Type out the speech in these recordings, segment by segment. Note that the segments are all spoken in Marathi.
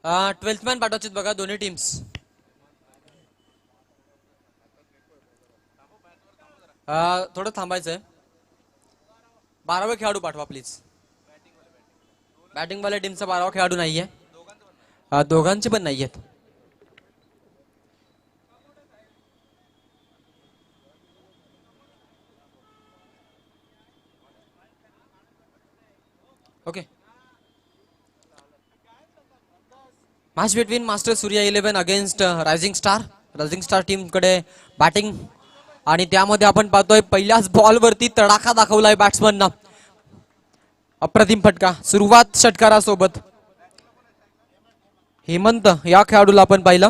12th मॅन पाठवायचे बघा दोन्ही टीम्स. थोडं थांबायचंय. 12वे खेळाडू पाठवा प्लीज. बॅटिंग वाल्या टीमचा 12वा खेळाडू नाहीये. दोघांचे पण नाहीयेत. Okay. Match between master Surya 11 against rising star. Rising star team कडे बॅटिंग आणि त्यामध्ये आपण पाहतोय पहिल्याच बॉल वरती तडाखा दाखवलाय बॅट्समनना. अप्रतिम फटका सुरुवात षटकारासोबत. हेमंत या खेळाडूला आपण पाहिलं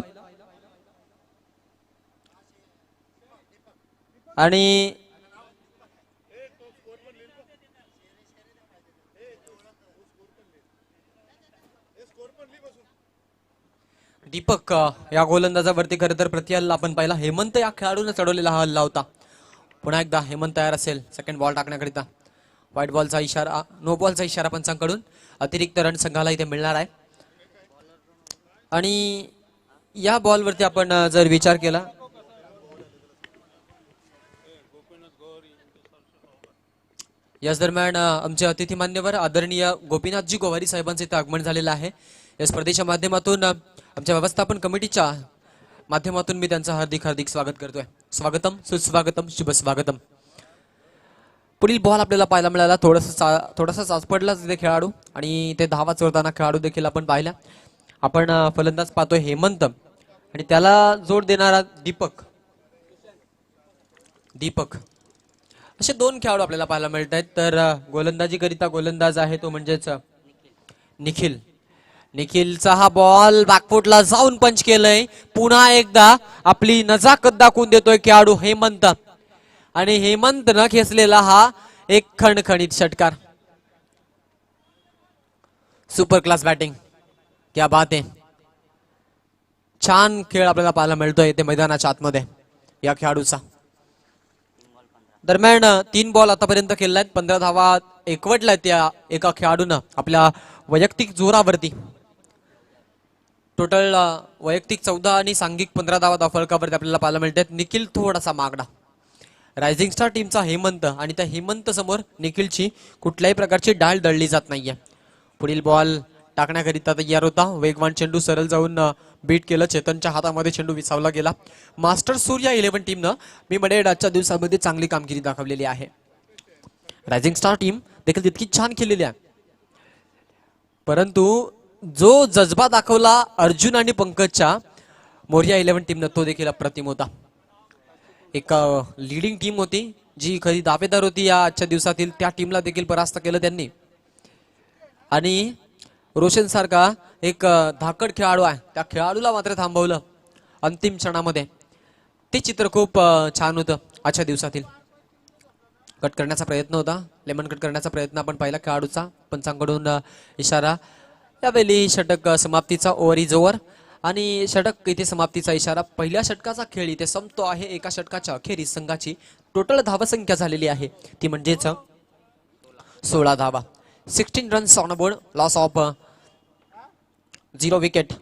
आणि दीपक या गोलंदाजावरती खरं तर प्रतिहल्ला आपण पाहिला. हेमंत या खेळाडूने चढवलेला हा हल्ला होता. पुन्हा एकदा हेमंत तयार असेल सेकंड बॉल टाकण्याकरिता. व्हाईट बॉलचा इशारा, नो बॉलचा इशारा पंचांकडून. अतिरिक्त रन संघाला इथे मिळणार आहे. आणि या बॉलवरती आपण जर विचार केला याच दरम्यान आमचे अतिथी मान्यवर आदरणीय गोपीनाथजी गोवारी साहेबांचे इथे आगमन झालेलं आहे. या स्पर्धेच्या माध्यमातून आमच्या व्यवस्थापन कमिटीच्या माध्यमातून मी त्यांचं हार्दिक हार्दिक स्वागत करतोय. स्वागतम, सुस्वागतम, शुभ स्वागतम. पुढील बॉल आपल्याला पाहायला मिळाला. थोडासा चाचपडला तिथे खेळाडू आणि ते धावा चोरताना खेळाडू देखील आपण पाहिला. आपण फलंदाज पाहतोय हेमंत आणि त्याला जोड देणारा दीपक. असे दोन खेळाडू आपल्याला पाहायला मिळत आहेत. तर गोलंदाजी करिता गोलंदाज आहे तो म्हणजेच निखिल. निखिलचा हा बॉल बॅकफुटला जाऊन पंच केलंय. पुन्हा एकदा आपली नजाकत दाखवून देतोय खेळाडू हेमंत आणि हेमंत न खेचलेला हा एक खणखणीत षटकार. सुपर क्लास बॅटिंग, क्या बात आहे. छान खेळ आपल्याला पाहायला मिळतोय ते मैदानाच्या आतमध्ये या खेळाडूचा. दरम्यान 3 बॉल आतापर्यंत केलेला आहेत. 15 धावा एकवटल्यात त्या एका खेळाडूनं आपल्या वैयक्तिक जोरावरती. टोटल वैयक्तिक 14 आणि सांघिक 15 धावा फलकावरती आपल्याला पाहायला मिळतात. निखिल थोडासा मागडा. रायझिंग स्टार टीमचा हेमंत आणि त्या हेमंत समोर निखिलची कुठल्याही प्रकारची डाळ दळली जात नाहीये. पुढील बॉल टाकण्याकरिता तयार होता. वेगवान चेंडू सरळ जाऊन बीट केलं. चेतनच्या हातामध्ये चेंडू विसावला गेला. मास्टर सूर्या 11 टीमनं मी म्हणेन आजच्या दिवसामध्ये चांगली कामगिरी दाखवलेली आहे. रायझिंग स्टार टीम देखील तितकी छान खेळलेली आहे. परंतु जो जज्बा दाखवला अर्जुन आणि पंकजच्या मोरिया 11 टीमनं तो देखील अप्रतिम होता. एक लीडिंग टीम होती जी खरी दावेदार होती या आजच्या दिवसातील. त्या टीमला देखील परास्त केलं त्यांनी. आणि रोशन सारखा एक धाकड खेळाडू आहे त्या खेळाडूला मात्र थांबवलं अंतिम क्षणामध्ये. ते चित्र खूप छान होतं आजच्या दिवसातील. कट करण्याचा प्रयत्न होता, लेमन कट करण्याचा प्रयत्न आपण पाहिला खेळाडूचा. पंचांकडून इशारा. यावेळी षटक समाप्तीचा, ओव्हर इज ओव्हर आणि षटक इथे समाप्तीचा इशारा. पहिल्या षटकाचा खेळ इथे संपतो आहे. एका षटकाच्या अखेरीस संघाची टोटल धावसंख्या झालेली आहे ती म्हणजेच 16 धावा. 16 runs on board, loss of 0 wicket.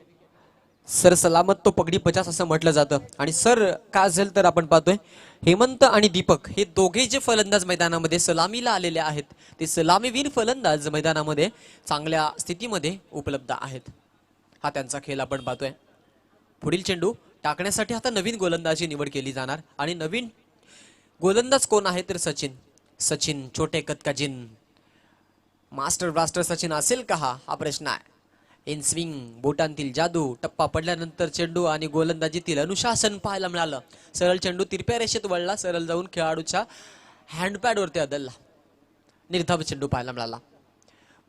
Sir सलामत तो पगडी 50 असं म्हटलं जातं. आणि सर काय असेल तर आपण पाहतोय हेमंत आणि दीपक हे दोघे जे फलंदाज मैदानामध्ये सलामीला आलेले आहेत ते सलामीवीर फलंदाज मैदानामध्ये चांगल्या स्थितीमध्ये उपलब्ध आहेत. हा त्यांचा खेळ आपण पाहतोय. पुढील चेंडू टाकण्यासाठी आता नवीन गोलंदाजी निवड केली जाणार आणि नवीन गोलंदाज कोण आहे तर सचिन छोटे कतकाजिन. मास्टर ब्लास्टर सचिन असेल का हा प्रश्न आहे. इन स्विंग, बोटांतील जादू, टप्पा पडल्यानंतर चेंडू आणि गोलंदाजीतील अनुशासन पाहायला मिळालं. सरळ चेंडू तिरप्या रेषेत वळला, सरळ जाऊन खेळाडूच्या हँडपॅडवरती आदळला. निर्धाव चेंडू पाहायला मिळाला.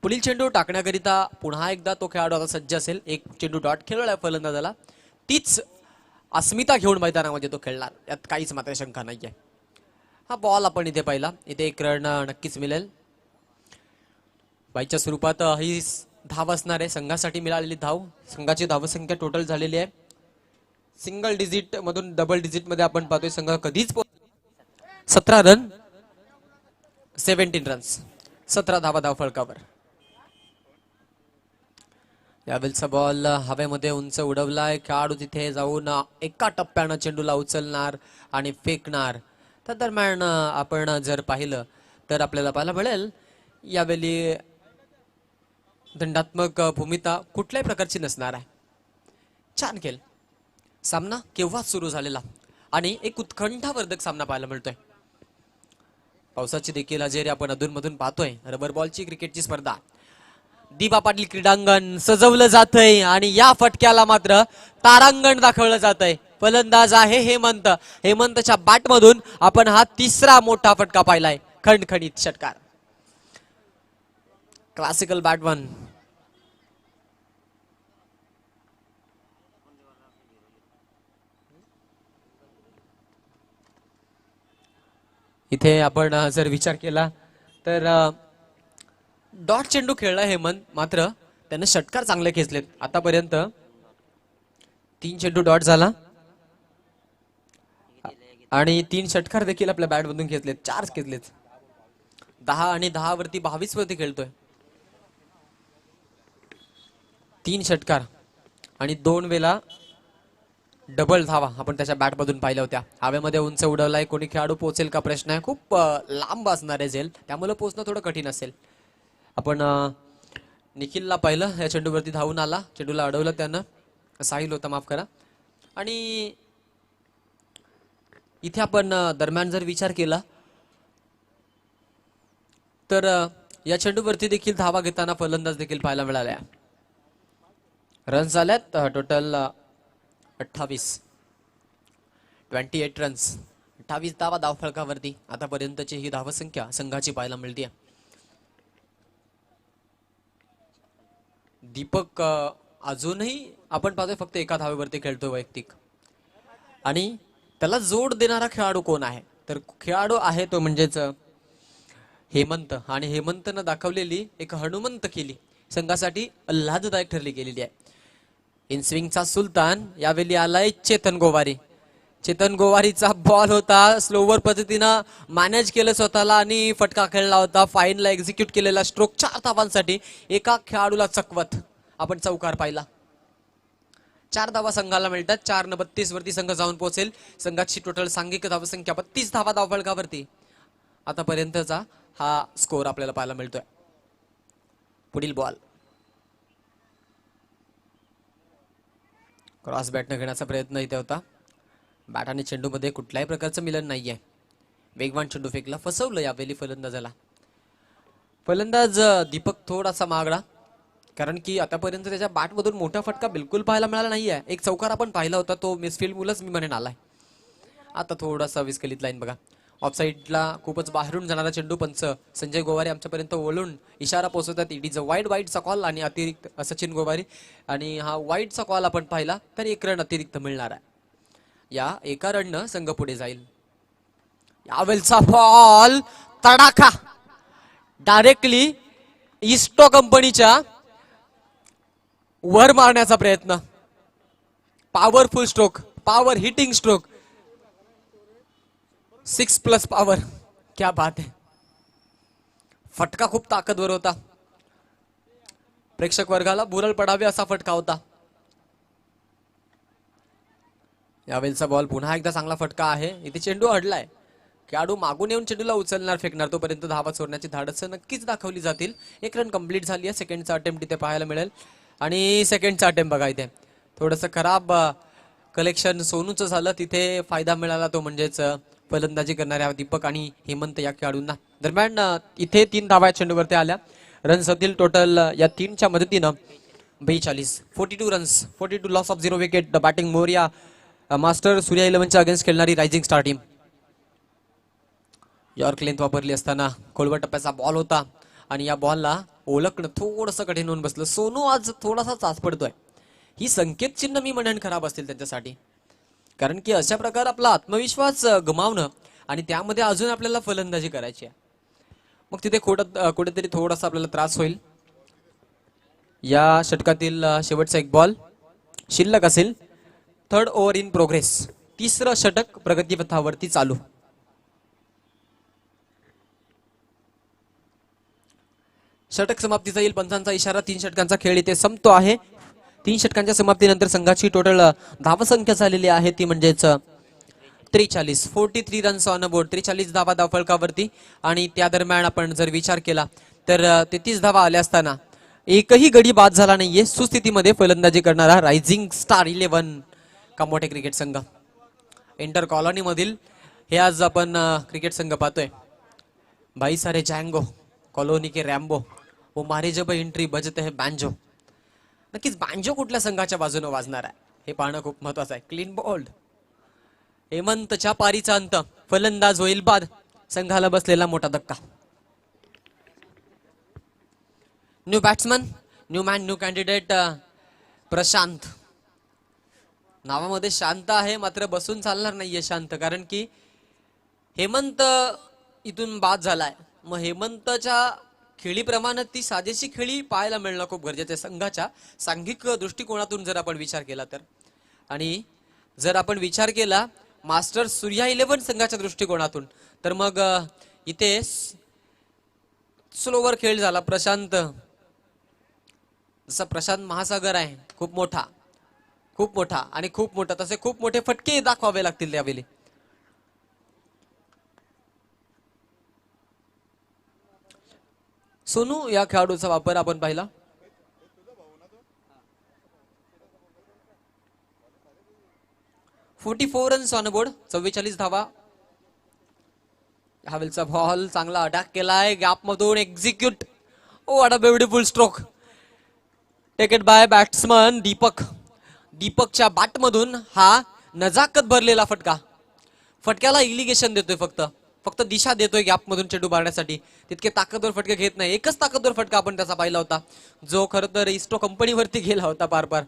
पुढील चेंडू टाकण्याकरिता पुन्हा एकदा तो खेळाडू आता सज्ज असेल. एक चेंडू डॉट खेळलाय फलंदाजाला. तीच अस्मिता घेऊन मैदानामध्ये तो खेळणार यात काहीच मात्र शंका नाहीये. हा बॉल आपण इथे पाहिला. इथे एक रन नक्कीच मिळेल. बाईच्या स्वरूपात ही धाव असणार आहे. संघासाठी मिळालेली धाव. संघाची धावसंख्या टोटल झालेली आहे सिंगल डिजिट मधून डबल डिजिट मध्ये आपण पाहतोय संघ कधीच 17 रन 17 रन्स 17 धावा धाव फलकावर. यावेळचा बॉल हवेमध्ये उंच उडवलाय. खेळाडू तिथे जाऊन एका टप्प्यानं चेंडूला उचलणार आणि फेकणार. त्या दरम्यान आपण जर पाहिलं तर आपल्याला पाहायला मिळेल यावेळी दंडात्मक भूमिका कुठल्याही प्रकारची नसणार आहे. छान खेळ. सामना केव्हाच सुरू झालेला आणि एक उत्कंठावर्धक सामना पाहायला मिळतोय. पावसाची देखील हजेरी आपण अधूनमधून पाहतोय. रबर बॉलची क्रिकेटची स्पर्धा दिबा पाटील क्रीडांगण सजवलं जातंय आणि या फटक्याला मात्र तारांगण दाखवलं जातंय. फलंदाज आहे हेमंत. हेमंतच्या बॅट मधून आपण हा तिसरा मोठा फटका पाहिलाय. खणखणीत षटकार. Classical batsman. इथे आपण जर विचार केला तर डॉट चेंडू खेळला हेमंत, मात्र त्याने षटकार चांगले खेचलेत. आतापर्यंत 3 चेंडू डॉट झाला आणि 3 षटकार देखील आपल्या बॅट मधून घेतलेत. 4 घेतलेत. 10 आणि 10 वरती 22 वरती खेळतोय. 3 षटकार आणि 2 वेळा डबल धावा आपण त्याच्या बॅट मधून पाहिल्या होत्या. हवेमध्ये उंच उडवलाय. कोणी खेळाडू पोहोचेल का प्रश्न आहे. खूप लांब असणार आहे झेल, त्यामुळे पोहोचणं थोडं कठीण असेल. आपण निखिलला पाहिलं. या चेंडूवरती धावून आला. चेंडूला अडवलं त्यानं. साहिल होता, माफ करा. आणि इथे आपण दरम्यान जर विचार केला तर या चेंडूवरती देखील धावा घेताना फलंदाज देखील पाहायला मिळाल्या. रन्स झाल्यात टोटल 28 रन्स. 28 धावा धावफलकावरती आतापर्यंतची ही धावसंख्या संघाची पाहायला मिळते. दीपक अजूनही आपण पाहतोय फक्त एका धावेवरती खेळतोय वैयक्तिक. आणि त्याला जोड देणारा खेळाडू कोण आहे तर खेळाडू आहे तो म्हणजेच हेमंत. आणि हेमंतनं दाखवलेली एक हनुमंत केली संघासाठी आल्हाददायक ठरली गेलेली आहे. इनस्विंगचा सुलतान यावेळी आलाय चेतन गोवारी. चेतन गोवारीचा बॉल होता. स्लोवर पद्धतीनं मॅनेज केलं स्वतःला आणि फटका खेळला होता. फाईनला एक्झिक्यूट केलेला स्ट्रोक 4 धावांसाठी. एका खेळाडूला चकवत आपण चौकार पाहिला. 4 धावा संघाला मिळतात. 4 न 32 वरती संघ जाऊन पोहोचेल. संघाची टोटल सांघिक धावसंख्या 32 धावा धावफलकावरती आतापर्यंतचा हा स्कोर आपल्याला पाहायला मिळतोय. पुढील बॉल क्रॉस बॅटने घेण्याचा प्रयत्न इथे होता. बॅट आणि चेंडू मध्ये कुठल्याही प्रकारचं मिलन नाहीये. वेगवान चेंडू फेकला. फसवलं यावेळी फलंदाजाला. फलंदाज दीपक थोडासा मागडा, कारण की आतापर्यंत त्याच्या बॅट मधून मोठा फटका बिलकुल पाहायला मिळाला नाहीये. एक चौकार आपण पाहिला होता, तो मिसफील्ड मुलंच मी म्हणेन आलाय. आता थोडासा विस्कलित लाईन बघा. ऑफसाईडला खूपच बाहेरून जाणारा चेंडू पंच संजय गोवारी आमच्यापर्यंत ओळून इशारा पोहोचवतात. इट इज अ वाईडचा कॉल आणि अतिरिक्त सचिन गोवारी. आणि हा वाईडचा कॉल आपण पाहिला तर 1 रन अतिरिक्त मिळणार आहे. या 1 रननं संघ पुढे जाईल. यावेळचा बॉल तडाखा डायरेक्टली इस्टो कंपनीच्या वर मारण्याचा प्रयत्न. Powerful stroke, power hitting stroke. 6+ power. क्या बात है. फटका खूप ताकदवर होता. प्रेक्षक वर्गाला बुरळ पडावे असा फटका होता. यावेळचा बॉल पुन्हा एकदा चांगला फटका आहे. इथे चेंडू अडलाय. खेळाडू मागून येऊन चेंडूला उचलणार, फेकणार. तोपर्यंत धावा चोरण्याची धाडस नक्कीच दाखवली जातील. 1 रन कंप्लीट झाली आहे. सेकंडचा अटेम्प्ट इथे पाहायला मिळेल. आणि सेकंडचा अटेम्प्ट बघा इथे थोडंसं खराब कलेक्शन सोनूचं झालं. तिथे फायदा मिळाला तो म्हणजेच फलंदाजी करणाऱ्या दीपक आणि हेमंत या खेळाडूंना. दरम्यान इथे 3 धावा चेंडूवरती आल्या. रन्स होतील टोटल या 3च्या मदतीनं 42 runs. 42 loss of 0 wicket. Batting Morya master Surya 11च्या अगेन्स्ट खेळणारी rising star team. Yorker length वापरली असताना खोलवर टप्प्याचा बॉल होता आणि या बॉलला ओळखणं थोडंसं कठीण होऊन बसलं. सोनू आज थोडासा चाच पडतोय. ही संकेत चिन्ह मी म्हणेन खराब असतील त्यांच्यासाठी, कारण की अशा प्रकारे आपला आत्मविश्वास गमावणं आणि त्यामध्ये अजून आपल्याला फलंदाजी करायची आहे, मग तिथे कुठेतरी थोडासा आपल्याला त्रास होईल. या षटकातील शेवटचा एक बॉल शिल्लक असेल. 3rd over in progress. 3रं षटक प्रगतीपथावरती चालू. षटक समाप्तीचा येईल पंचांचा इशारा. 3 षटकांचा खेळ इथे संपतो आहे. 3 षटकांच्या समाप्तीनंतर संघाची टोटल धावसंख्या झालेली आहे ती म्हणजेच 43 रन्स ऑन बोर्ड. 43 धावा धावफलकावरती. आणि त्या दरम्यान आपण जर विचार केला तर 33 धावा आल्या असताना एकही गडी बाद झाला नाहीये. सुस्थितीमध्ये फलंदाजी करणारा रायझिंग स्टार 11 कामोठे क्रिकेट संघ. इंटर कॉलनी मधील हे आज आपण क्रिकेट संघ पाहतोय. भाई सारे जँगो कॉलोनी के रॅम्बो वो मारे जब एंट्री बजते है बँजो. नक्कीच बँजो कुठल्या संघाच्या बाजूने वाजणार आहे हे पाहणं खूप महत्वाचं आहे. Clean bowled. हेमंतच्या पारीचा अंत. फलंदाज होईल बाद. संघाला बसलेला मोठा धक्का. New batsman new man new candidate Prashant. नावामध्ये शांत आहे मात्र बसून चालणार नाहीये शांत. कारण की हेमंत इथून बाद झालाय. मग हेमंतच्या खेळीप्रमाणे ती साजेशी खेळी पाहायला मिळणं खूप गरजेचं आहे संघाच्या सांघिक दृष्टिकोनातून जर आपण विचार केला तर. आणि जर आपण विचार केला मास्टर सूर्या 11 संघाच्या दृष्टिकोनातून तर मग इथे स्लोवर खेळ झाला. प्रशांत जसा प्रशांत महासागर आहे खूप मोठा आणि खूप मोठा तसे खूप मोठे फटके दाखवावे लागतील त्यावेळी. सोनू या खेळाडूचा वापर आपण पाहिला. .44 रन्स ऑन बोर्ड. 44 धावा. हवेलचा बॉल चांगला अटॅक केलाय गॅप मधून execute. Oh what a beautiful stroke taked by batsman Deepak. दीपकच्या बॅट मधून हा नजाकत भरलेला फटका. फटक्याला इलिगेशन देतोय फक्त दिशा देतोय गॅप मधून चेंडू मारण्यासाठी. तितके ताकदवर फटके घेत नाही. एकच ताकदवर फटका आपण त्याचा पाहिला होता जो खरं तर इस्टो कंपनीवरती गेला होता पार.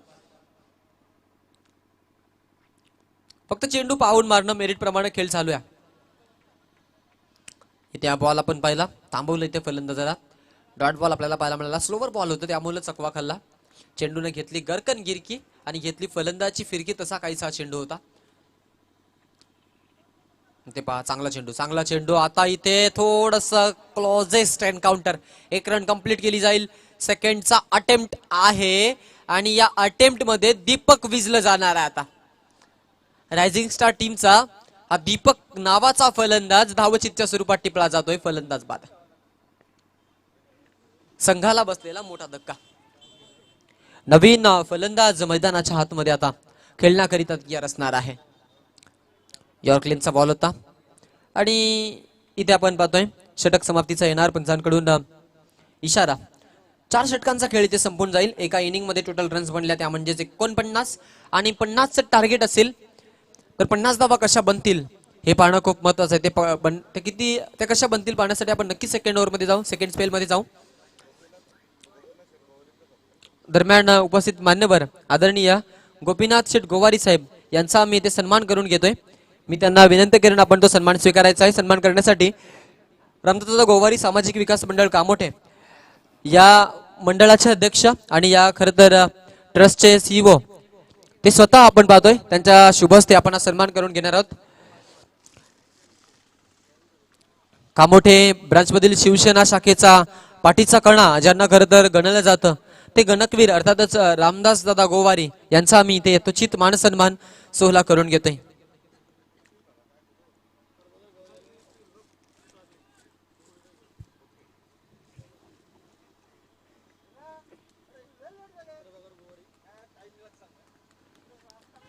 फक्त चेंडू पाहून मारणं मेरिट प्रमाणे खेळ चालू आहे. इथे हा बॉल आपण पाहिला थांबवलं इथे फलंदाजाला. डॉट बॉल आपल्याला पाहायला मिळाला. स्लोवर बॉल होतं त्यामुळे चकवा खाल्ला. चेंडूने घेतली गरकन गिरकी आणि घेतली फलंदाची फिरकी. तसा काहीसा चेंडू होता. ते पहा चांगला चेंडू. आता इथे थोडस क्लोजेस्ट एन्काउंटर. 1 रन कंप्लीट केली जाईल. सेकंडचा अटेम्प्ट आहे आणि या अटेम्प्ट मध्ये दीपक विजलं जाणार आहे. आता रायझिंग स्टार टीमचा हा दीपक नावाचा फलंदाज धावचितच्या स्वरूपात टिपला जातोय. फलंदाज बाद. संघाला बसलेला मोठा धक्का. नवीन फलंदाज मैदानाच्या हातमध्ये आता खेळण्याकरिता तयार असणार आहे. यॉर्कलेनचा बॉल होता आणि इथे आपण पाहतोय षटक समाप्तीचा येणार पंचांकडून इशारा. 4 षटकांचा खेळ इथे संपून जाईल. एका इनिंग मध्ये टोटल रन्स बनल्या त्या म्हणजे 49 आणि 50चं टार्गेट असेल तर 50 धावा कशा बनतील हे पाहणं खूप महत्वाचं आहे. ते कशा बनतील पाहण्यासाठी आपण नक्की सेकंड ओव्हर मध्ये जाऊ. सेकंड स्पेल मध्ये जाऊ. दरम्यान उपस्थित मान्यवर आदरणीय गोपीनाथ शेठ गोवारी साहेब यांचा आम्ही इथे सन्मान करून घेतोय. मी त्यांना विनंती करेन आपण तो सन्मान स्वीकारायचा आहे. सन्मान करण्यासाठी रामदत्त गोवारी सामाजिक विकास मंडळ कामोठे या मंडळाचे अध्यक्ष आणि या खरं तर ट्रस्टचे सीईओ ते स्वतः आपण पाहतोय. त्यांच्या शुभ हस्ते आपण हा सन्मान करून घेणार आहोत. कामोठे ब्रांच मधील शिवसेना शाखेचा पाठीचा कणा ज्यांना खरं तर गणलं जातं ते गणकवीर अर्थातच रामदास दादा गोवारी यांचा आम्ही इथे यथोचित मान सन्मान सोहळा करून घेतोय.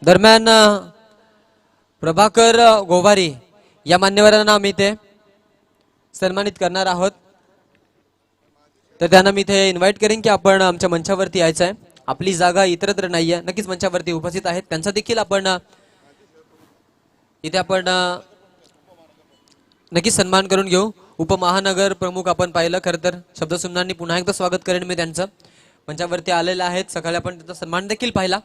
दरम्यान प्रभाकर गोवारी या मान्यवरांना आम्ही इथे सन्मानित करणार आहोत. तर त्यांना मी इथे इन्व्हाइट करेन की आपण आमच्या मंचावरती यायचं आहे. आपली जागा इतरत्र नाहीये. नक्कीच मंचावरती उपस्थित आहेत. त्यांचा देखील आपण इथे नक्कीच सन्मान करून घेऊ. उपमहानगर प्रमुख आपण पाहिलं. खरं तर शब्दसुमनांनी पुन्हा एकदा स्वागत करेन मी त्यांचं. मंचावरती आलेलं आहेत. सकाळी आपण त्यांचा सन्मान देखील पाहिला.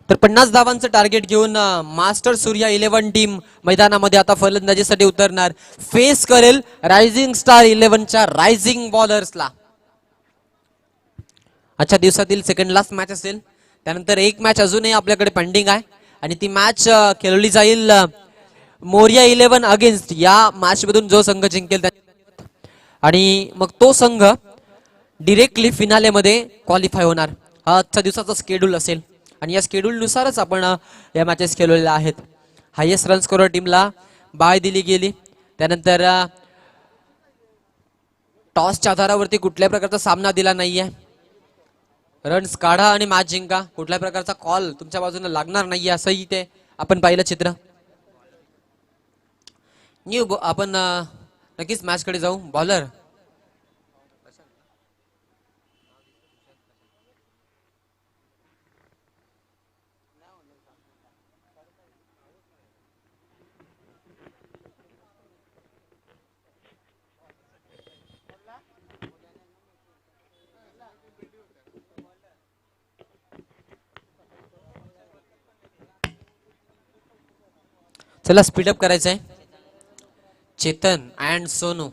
तर 50 धावांचं टार्गेट घेऊन मास्टर सूर्या 11 टीम मैदानामध्ये आता फलंदाजीसाठी उतरणार. फेस करेल रायझिंग स्टार 11च्या रायझिंग बॉलर्सला. आजच्या दिवसातील सेकंड लास्ट मॅच असेल. त्यानंतर एक मॅच अजूनही आपल्याकडे पेंडिंग आहे आणि ती मॅच खेळली जाईल मोरिया 11 अगेन्स्ट या मॅच मधून जो संघ जिंकेल आणि मग तो संघ डिरेक्टली फिनाले मध्ये क्वालिफाय होणार. हा आजच्या दिवसाचा शेड्यूल असेल आणि या शेड्यूल नुसारच आपण या मॅचेस खेळलेल्या आहेत. हायेस्ट रन स्कोरर टीमला बाय दिली गेली. त्यानंतर टॉसच्या आधारावरती कुठल्याही प्रकारचा सामना दिला नाहीये. रन्स काढा आणि मॅच जिंका, कुठल्याही प्रकारचा कॉल तुमच्या बाजूने लागणार नाहीये असंही ते आपण पाहिलं चित्र. न्यू आपण नक्कीच मॅच कडे जाऊ. बॉलर चला स्पीडअप करायचं आहे. चेतन अँड सोनू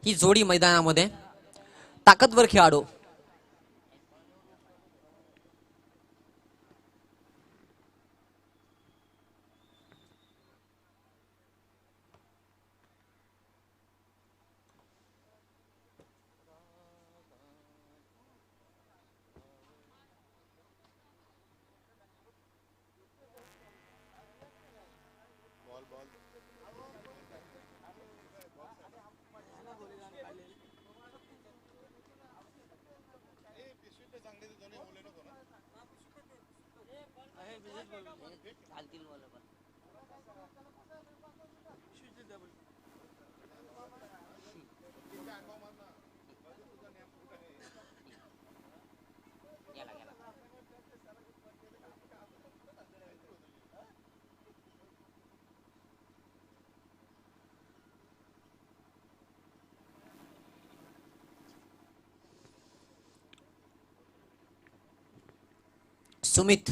ही जोडी मैदानामध्ये ताकदवर खेळाडू. सुमित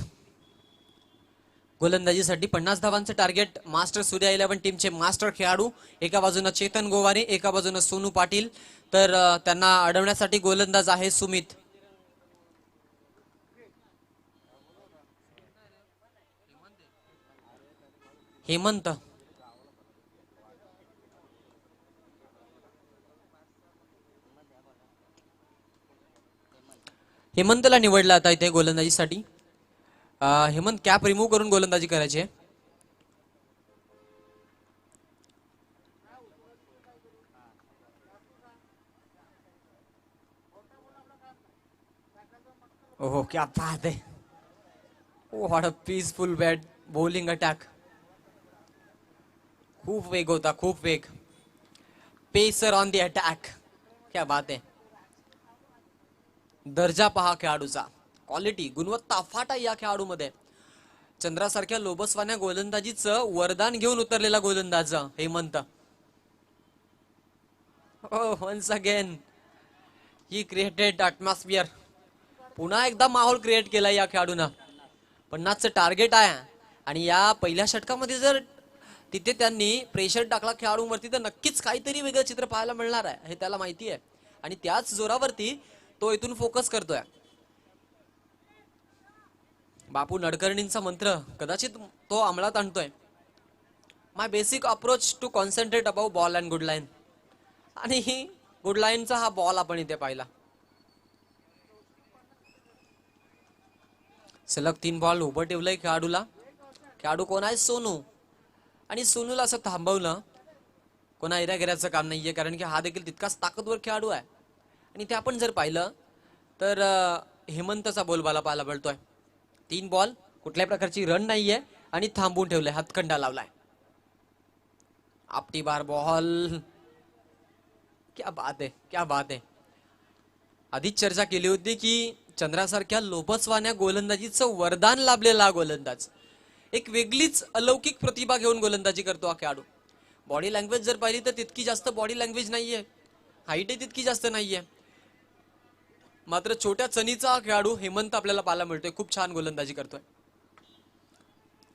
गोलंदाजीसाठी 50 धावांचं टार्गेट. मास्टर सूर्या 11 टीमचे मास्टर खेळाडू एका बाजूने चेतन गोवारी, एका बाजूने सोनू पाटील. तर त्यांना अडवण्यासाठी गोलंदाज आहे सुमित. हेमंत हेमंतला निवडला आता इथे गोलंदाजीसाठी. हेमंत कॅप रिमूव्ह करून गोलंदाजी करायची. ओहो क्या बात है. What a peaceful bat bowling attack. खूप वेग होता, खूप वेग. Pacer on the attack. क्या बात आहे. दर्जा पहा खेळाडूचा, क्वालिटी गुणवत्ता फाटा या खेळाडूमध्ये. चंद्रासारख्या लोबसवान्या गोलंदाजीचं वरदान घेऊन उतरलेला गोलंदाज Hemant. Once again he created atmosphere. पुन्हा एकदा माहोल क्रिएट केला या खेळाडूनं. 50चं टार्गेट आहे आणि या पहिल्या षटकामध्ये जर तिथे त्यांनी प्रेशर टाकला खेळाडूंवरती तर नक्कीच काहीतरी वेगळं चित्र पाहायला मिळणार आहे हे त्याला माहिती आहे. आणि त्याच जोरावरती तो इथून फोकस करतोय. बापू नडकर्णींचा मंत्र कदाचित तो अंमलात आणतोय. My basic approach to concentrate about ball and good line. आणि ही गुड लाईनचा हा बॉल आपण इथे पाहिला. सलग 3 बॉल उभं ठेवलंय खेळाडूला. खेळाडू कोण आहे? सोनू. आणि सोनूला असं थांबवलं कोणा एऱ्यागेऱ्याचं काम नाहीये, कारण की हा देखील तितकाच ताकदवर खेळाडू आहे. आणि ते आपण जर पाहिलं तर हेमंतचा बोलबाला पाहायला मिळतोय. 3 बॉल, कुठल्याही प्रकारची रन नाहीये आणि थांबून ठेवलंय, हातखंडा लावलाय. आपटी बार बॉल. क्या बात आहे, क्या बात आहे. आधीच चर्चा केली होती की चंद्रासारख्या लोभसवान्या गोलंदाजीचं वरदान लाभलेला गोलंदाज. एक वेगळीच अलौकिक प्रतिभा घेऊन गोलंदाजी करतो हा खेळाडू. बॉडी लँग्वेज जर पाहिली तर तितकी जास्त बॉडी लँग्वेज नाहीये, हाईटही तितकी जास्त नाहीये. मात्र छोट्या चणीचा खेळाडू हेमंत आपल्याला पाहायला मिळतोय. खूप छान गोलंदाजी करतोय.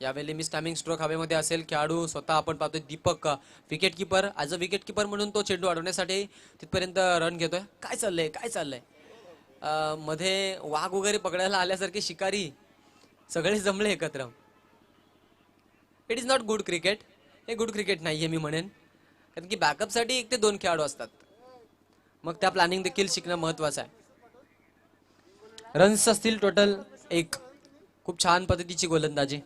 यावेळी मी स्टॅमिंग स्ट्रोक हवेमध्ये असेल. खेळाडू स्वतः आपण पाहतोय Deepak wicket keeper. As a wicket keeper म्हणून तो चेंडू अडवण्यासाठी तिथपर्यंत रन घेतोय. काय चाललंय, काय चाललंय. मध्ये वाघ वगैरे पकडायला आल्यासारखे शिकारी सगळे जमले एकत्र. It is not good cricket. हे गुड क्रिकेट नाहीये मी म्हणेन, कारण की बॅकअपसाठी 1 ते 2 खेळाडू असतात, मग त्या प्लॅनिंग देखील शिकणं महत्वाचं आहे. रन्स असतील टोटल 1. खूप छान पद्धतीची गोलंदाजी.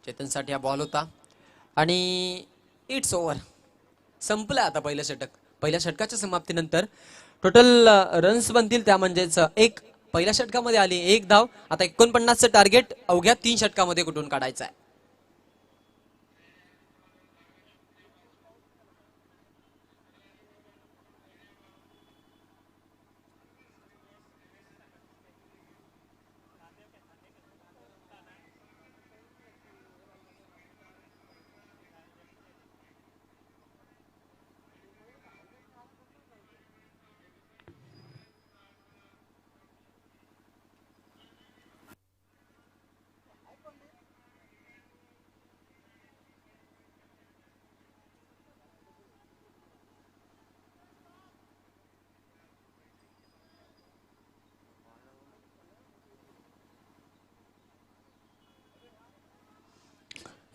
चेतनसाठी हा बॉल होता आणि इट्स ओव्हर. संपलं आता पहिलं षटक. पहिल्या षटकाच्या समाप्तीनंतर टोटल रन्स बनतील त्या म्हणजेच 1. पहिल्या षटकामध्ये आली 1 धाव. आता 49चं टार्गेट अवघ्या 3 षटकामध्ये कुठून काढायचं आहे.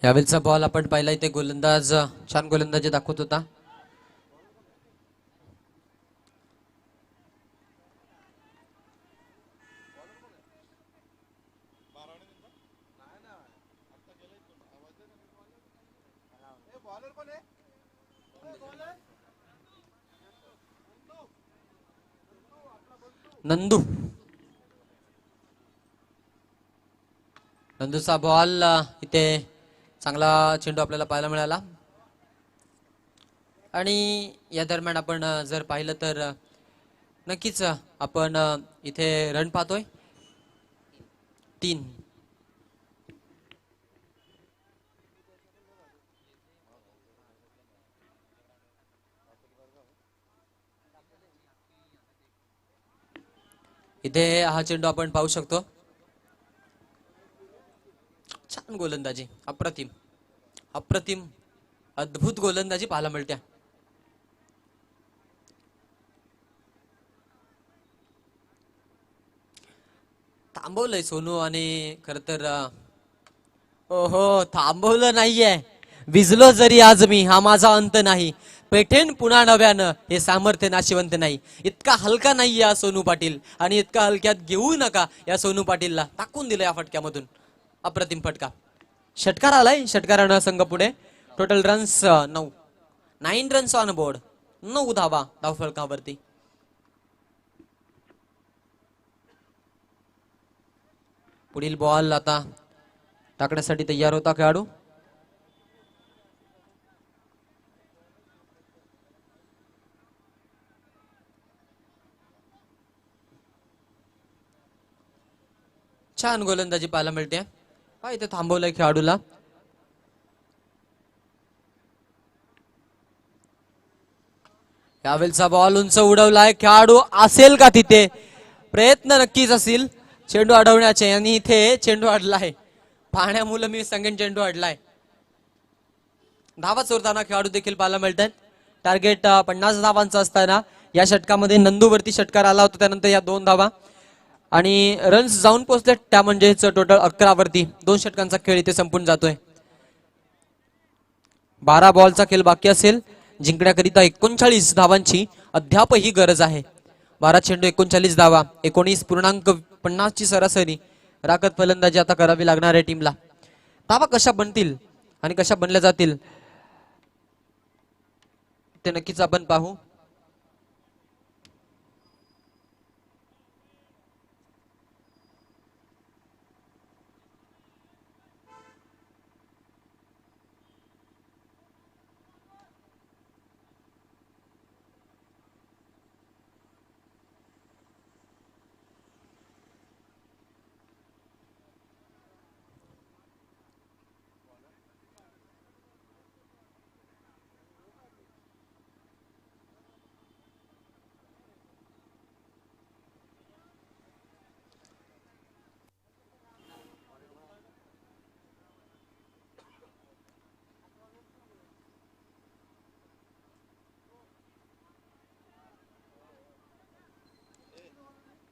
यावेळीचा बॉल आपण पाहिला, इथे गोलंदाज छान गोलंदाजी दाखवत होता. नंदू. नंदूचा बॉल इथे चांगला चेंडू आपल्याला पाहायला मिळाला. आणि या दरम्यान आपण जर पाहिलं तर नक्कीच आपण इथे रन पाहतोय 3. इथे हा चेंडू आपण पाहू शकतो. छान गोलंदाजी, अप्रतिम अप्रतिम अद्भुत गोलंदाजी पाहायला मिळते. थांबवलंय सोनू आणि खर तर ओहो थांबवलं नाहीये. भिजलो जरी आज मी, हा माझा अंत नाही. पेठेन पुन्हा नव्यानं, हे सामर्थ्य नाशिवंत नाही. इतका हलका नाही या सोनू पाटील, आणि इतका हलक्यात घेऊ नका या सोनू पाटीलला. टाकून दिलं या फटक्यामधून. अप्रतिम फटका. षटकार आलाय. षटकारानं संघ पुढे. Total runs 9 runs on board. 9 धावा धावफलकावरती. पुढील बॉल आता टाकण्यासाठी तयार होता खेळाडू. छान गोलंदाजी पाहायला मिळते. हा इथे थांबवलंय खेळाडूला. यावेळचा बॉल उंच उडवलाय. खेळाडू असेल का तिथे? प्रयत्न नक्कीच असतील चेंडू अडवण्याचे, आणि इथे चेंडू अडलाय. पाहण्यामुळे मी सांगेन चेंडू अडलाय. धावा चोरताना खेळाडू देखील पाहायला मिळतात. टार्गेट 50 धावांचा असताना या षटकामध्ये नंदूवरती षटकार आला होता, त्यानंतर या 2 धावा आणि रन्स जाऊन पोहोचले त्या म्हणजेच टोटल 11 वरती. 2 षटकांचा खेळ इथे संपून जातोय. 12 बॉलचा खेळ बाकी असेल. जिंकण्याकरिता 39 धावांची अद्यापही गरज आहे. 12 चेंडू 39 धावा, 19.50 ची सरासरी राखत फलंदाजी आता करावी लागणार आहे टीमला. धावा कशा बनतील आणि कशा बनल्या जातील ते नक्कीच आपण पाहू.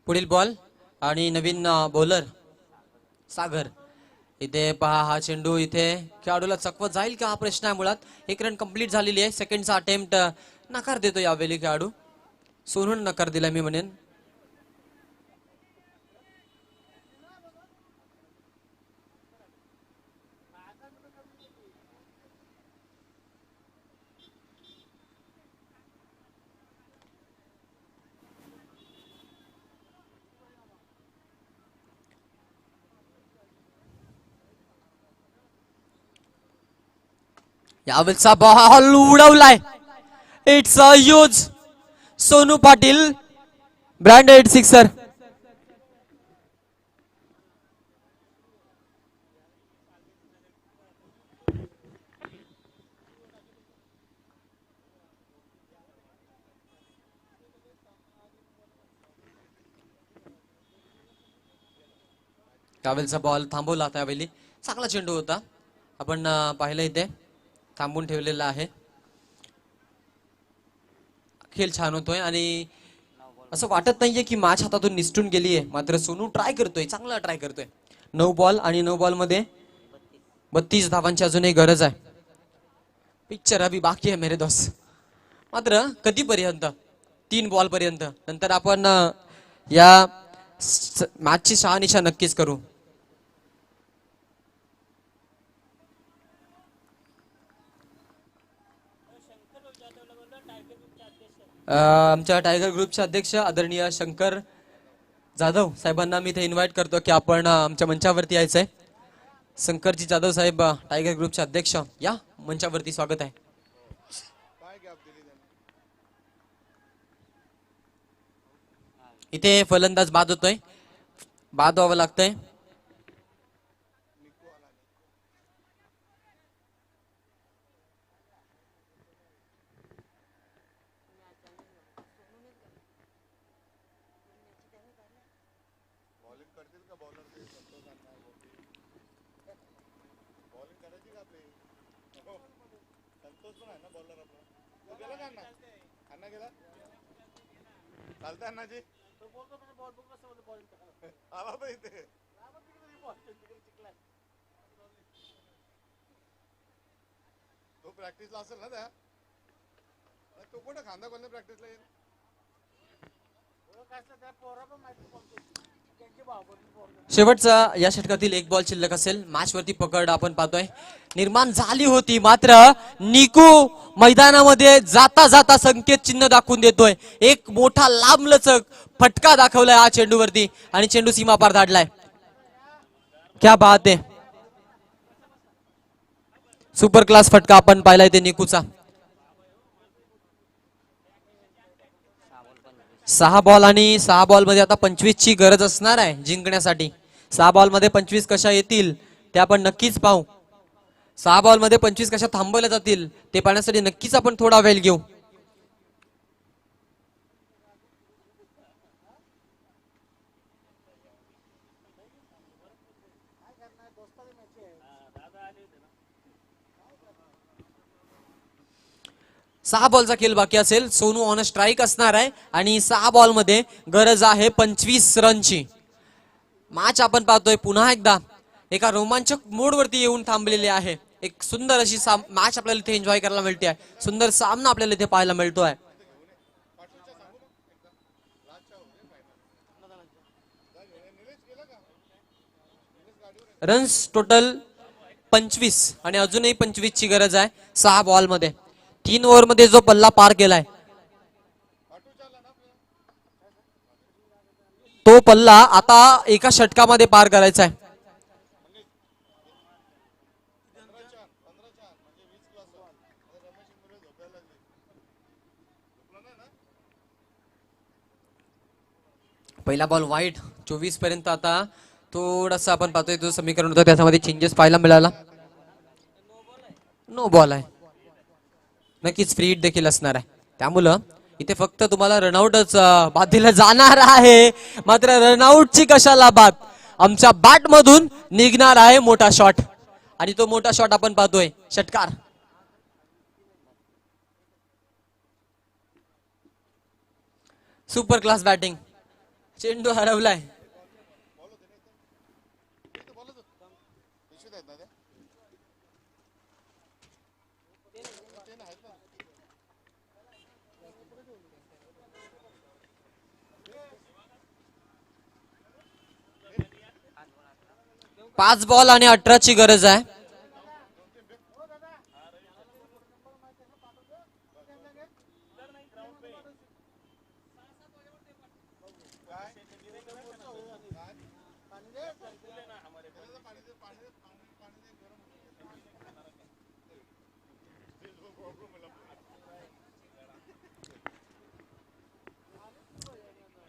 पुढील बॉल आणि नवीन बॉलर सागर. इथे पहा हा चेंडू इथे खेळाडूला चकवत जाईल का हा प्रश्न आहे मुळात. एक रन कंप्लीट झालेली आहे. सेकंडचा अटेम्प्ट नकार देतो यावेळी खेळाडू. सोनून नकार दिला मी म्हणेन. यावेळचा बॉल उडवलाय. It's a huge. Sonu Patil branded sixer. यावेळचा बॉल थांबवला त्यावेळी. चांगला चेंडू होता. आपण पाहिलं इथे थांबून ठेवलेला आहे. खेळ छान होतोय आणि असं वाटत नाहीये की मॅच हातातून निसटून गेली आहे. मात्र सोनू ट्राय करतोय, चांगला ट्राय करतोय. 9 बॉल आणि 9 बॉल मध्ये 32 धावांची अजूनही गरज आहे. पिक्चर अभी बाकी आहे मेरे दोस्त. मात्र कधीपर्यंत 3 बॉल पर्यंत. नंतर आपण या मॅचची शहानिशा नक्कीच करू. आमच्या टायगर ग्रुपचे अध्यक्ष आदरणीय शंकर जाधव साहेबांना मी इथे इन्व्हाइट करतो की आपण आमच्या मंचावरती यायचंय. शंकरजी जाधव साहेब टायगर ग्रुपचे अध्यक्ष या मंचावरती स्वागत आहे. इथे फलंदाज बाद होतोय. बाद व्हावं लागतंय. प्रॅक्टिसला असेल ना त्या तो कुठं खांदा कोणत्या प्रॅक्टिसला येईल. शेवटचा या षटकातील 1 बॉल शिल्लक असेल. मॅच वरती पकड आपण पाहतोय निर्माण झाली होती. मात्र निकू मैदानामध्ये जाता जाता संकेत चिन्ह दाखवून देतोय. एक मोठा लांबलचक फटका दाखवलाय हा चेंडूवरती आणि चेंडू सीमा पार धाडलाय. क्या बात आहे. सुपर क्लास फटका आपण पाहिलाय ते निकूचा. 6 बॉल आणि 6 बॉल मध्ये आता 25 ची गरज असणार आहे जिंकण्यासाठी. 6 बॉल मध्ये 25 कशा येतील ते आपण नक्कीच पाहू. 6 बॉल मध्ये 25 कशा थांबवल्या जातील ते पाहण्यासाठी नक्कीच आपण थोडा वेळ घेऊ. सहा बॉलचा खेळ बाकी असेल. सोनू ऑन स्ट्राईक असणार आहे आणि 6 बॉल मध्ये गरज आहे 25 रनची. मॅच आपण पाहतोय पुन्हा एकदा एका रोमांचक मोड वरती येऊन थांबलेली आहे. एक सुंदर अशी मॅच आपल्याला इथे एन्जॉय करायला मिळते आहे. सुंदर सामना आपल्याला इथे पाहायला मिळतोय. रन्स टोटल 25 आणि अजूनही 25 ची गरज आहे 6 बॉल मध्ये. 3 ओव्हर मध्ये जो पल्ला पार केलाय तो पल्ला आता एका षटकामध्ये पार करायचा आहे. पहिला बॉल वाईट. 24 पर्यंत आता थोडासा आपण पाहतोय जो समीकरण होतं त्याच्यामध्ये चेंजेस पाहायला मिळाला. नो बॉल आहे. नक्कीच फ्री हिट देखील असणार आहे. त्यामुळं इथे फक्त तुम्हाला रनआउटच बाद दिला जाणार आहे. मात्र रनआउटची कशाला बाद. आमच्या बॅट मधून निघणार आहे मोठा शॉट आणि तो मोठा शॉट आपण पाहतोय. षटकार. Super class batting. चेंडू हरवलाय. पाच बॉल आणि 18ची गरज आहे.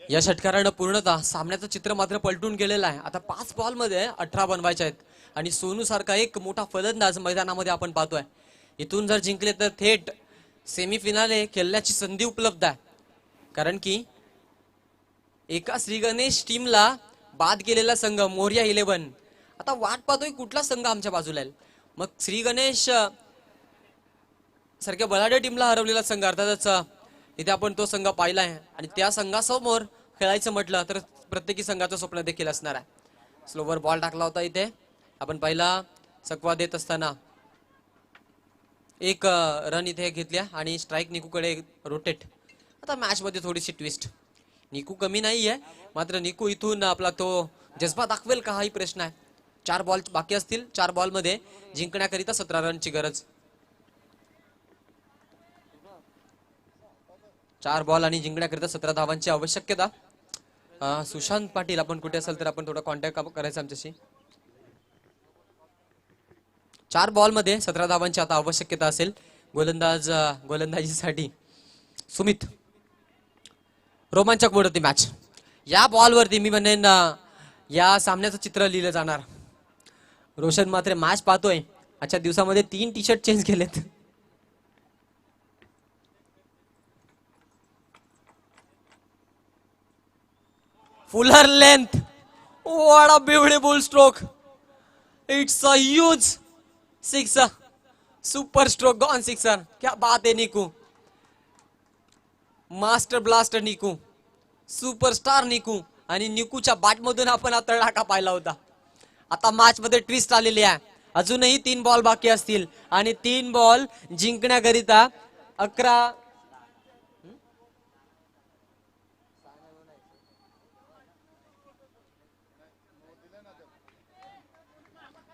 या षटकारानं पूर्णतः सामन्याचं चित्र मात्र पलटून गेलेलं आहे. आता 5 बॉल मध्ये 18 बनवायचे आहेत आणि सोनू सारखा एक मोठा फलंदाज मैदानामध्ये आपण पाहतोय. इथून जर जिंकले तर थेट सेमीफिनाले खेळण्याची संधी उपलब्ध आहे. कारण की एका श्रीगणेश टीमला बाद गेलेला संघ मोर्या 11 आता वाट पाहतोय कुठला संघ आमच्या बाजूला आहे. मग श्रीगणेश सारख्या बलाढ्य टीमला हरवलेला संघ अर्थातच इथे आपण तो संघ पाहिला आहे आणि त्या संघासमोर खेळायचं म्हटलं तर प्रत्येकी संघाचं स्वप्न देखील असणार आहे. स्लोवर बॉल टाकला होता इथे आपण पहिला चकवा देत असताना एक रन इथे घेतल्या आणि स्ट्राईक निकूकडे रोटेट. आता मॅच मध्ये थोडीशी ट्विस्ट. निकू कमी नाहीये मात्र निकू इथून आपला तो जज्बा दाखवेल का हाही प्रश्न आहे. 4 बॉल बाकी असतील. 4 बॉल मध्ये जिंकण्याकरिता 17 रनची गरज. 4 बॉल आणि जिंकण्याकरिता 17 धावांची आवश्यकता. सुशांत पाटील आपण कुठे असेल तर आपण थोडा कॉन्टॅक्ट करायचा आमच्याशी. 4 बॉल मध्ये 17 धावांची आता आवश्यकता असेल गोलंदाजीसाठी. सुमित रोमांचक होती मॅच. या बॉलवरती मी म्हणेन या सामन्याचं चित्र लिहिलं जाणार. रोशन मात्र मॅच पाहतोय. आजच्या दिवसामध्ये 3 टी शर्ट चेंज केलेत. Fuller length. What a beautiful stroke. It's a huge sixer. Super stroke gone sixer. क्या बात है Niku. Master blaster Niku. Superstar Niku. आणि निकूच्या बॅट मधून आपण आता तडाखा पाहिला होता. आता मॅच मध्ये ट्विस्ट आलेली आहे. अजूनही 3 बॉल बाकी असतील आणि 3 बॉल जिंकण्याकरिता 11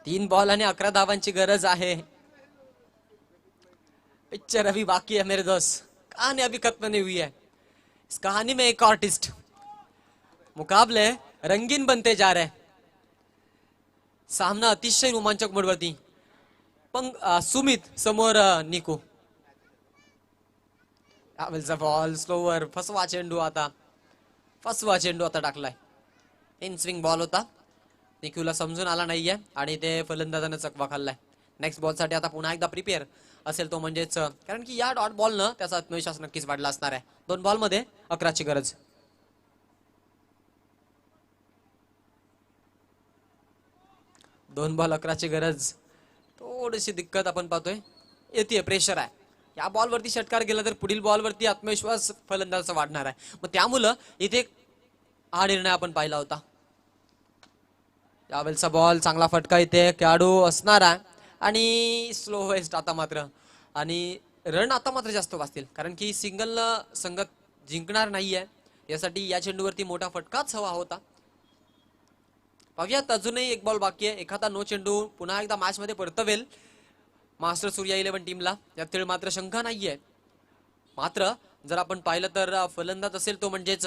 3 बॉल आणि 11 धावांची गरज आहे. पिक्चर अभी बाकी है मेरे दोस्त. कहानी अभी खत्म नहीं हुई है. इस कहानी में एक आर्टिस्ट. मुकाबले रंगीन बनते जा रहे. सामना अतिशय रोमांचक मोडवरती. पण सुमित समोर निकू. वेलचा बॉल स्लोवर. फसवा चेंडू आता टाकलाय. इन स्विंग बॉल होता. निकूला समजून आला नाहीये आणि ते फलंदाजाने चकवा खाल्लाय. नेक्स्ट बॉल साठी आता पुन्हा एकदा प्रिपेअर असेल तो म्हणजेच कारण की या डॉट बॉल न त्याचा आत्मविश्वास नक्कीच वाढला असणार आहे. 2 बॉल मध्ये 11ची गरज. दोन बॉल 11ची गरज. थोडीशी दिक्कत आपण पाहतोय. येते प्रेशर आहे. या बॉल वरती षटकार गेला तर पुढील बॉल वरती आत्मविश्वास फलंदाजाचा वाढणार आहे. मग त्यामुळं इथे हा निर्णय आपण पाहिला होता. यावेळचा बॉल चांगला फटका इथे खेळाडू असणार आहे आणि स्लो वेस्ट आता मात्र आणि रन आता मात्र जास्त वाचतील कारण की सिंगल संघ जिंकणार नाहीये. यासाठी या चेंडूवरती मोठा फटकाच हवा होता. पाहूयात अजूनही 1 बॉल बाकी आहे. एखादा नो चेंडू पुन्हा एकदा मॅच मध्ये परतवेल मास्टर सूर्या 11 टीमला. यात मात्र शंका नाहीये. मात्र जर आपण पाहिलं तर फलंदाज असेल तो म्हणजेच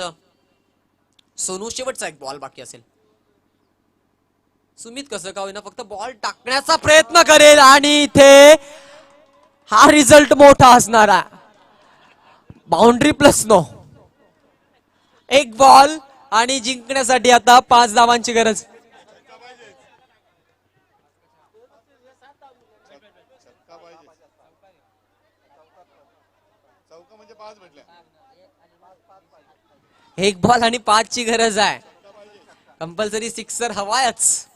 सोनू. शेवटचा 1 बॉल बाकी असेल. सुमित कसं का होईना फक्त बॉल टाकण्याचा प्रयत्न करेल आणि इथे हा रिझल्ट मोठा असणार आहे. Boundary plus no. 1 बॉल आणि जिंकण्यासाठी आता 5 धावांची गरज. चौका म्हणजे 5 भेटल्या. 1 बॉल आणि 5 ची गरज आहे. कंपल्सरी सिक्सर हवायच.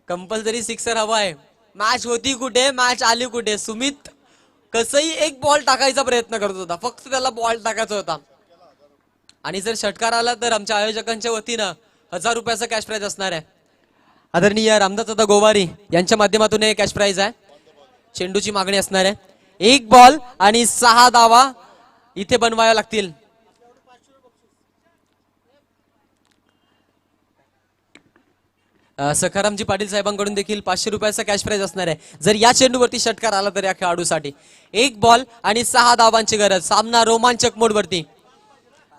कंपल्सरी सिक्सर हवाय. मॅच होती कुठे मॅच आली कुठे. सुमित कसंही 1 बॉल टाकायचा प्रयत्न करत होता. फक्त त्याला बॉल टाकायचा होता आणि जर षटकार आला तर आमच्या आयोजकांच्या वतीनं 1000 रुपयाचा कॅश प्राइज असणार आहे. आदरणीय रामदास दादा गोवारी यांच्या माध्यमातून हे कॅश प्राइज आहे. चेंडूची मागणी असणार आहे. एक बॉल आणि 6 धावा इथे बनवाव्या लागतील. सखारामजी पाटील साहेबांकडून देखील 500 रुपयाचा कॅश प्राइज असणार आहे जर या चेंडूवरती षटकार आला तर या खेळाडूसाठी. एक बॉल आणि 6 धावांची गरज. सामना रोमांचक मोड वरती.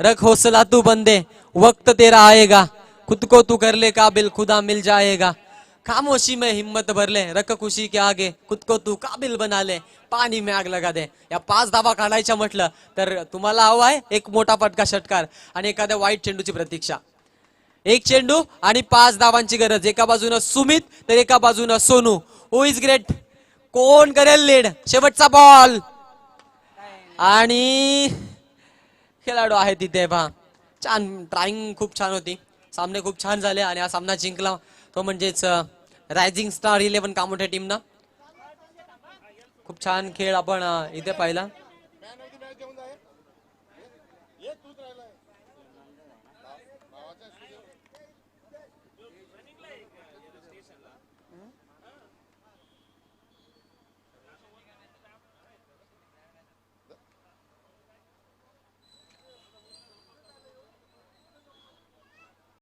रख हौसला तू बंदे, वक्त तेरा आएगा, खुद को तू कर ले काबिल, खुदा मिल जाएगा. खामोशी में हिम्मत भर ले, रख खुशी के आगे, खुद को तू काबिल बना ले, पाणी में आग लगा दे. या 5 धावा काढायच्या म्हटलं तर तुम्हाला हवा आहे एक मोठा फटका षटकार आणि एखाद्या वाईट चेंडूची प्रतीक्षा. एक चेंडू आणि 5 धावांची गरज. एका बाजूनं सुमित तर एका बाजूनं सोनू. हु इज ग्रेट, कोण करेल लीड. शेवटचा बॉल आणि खेळाडू आहे तिथे पहा. छान ट्राईंग खूप छान होती. सामने खूप छान झाले आणि हा सामना जिंकला तो म्हणजेच रायझिंग स्टार 11 कामोठ्या टीमनं. खूप छान खेळ आपण इथे पाहिला.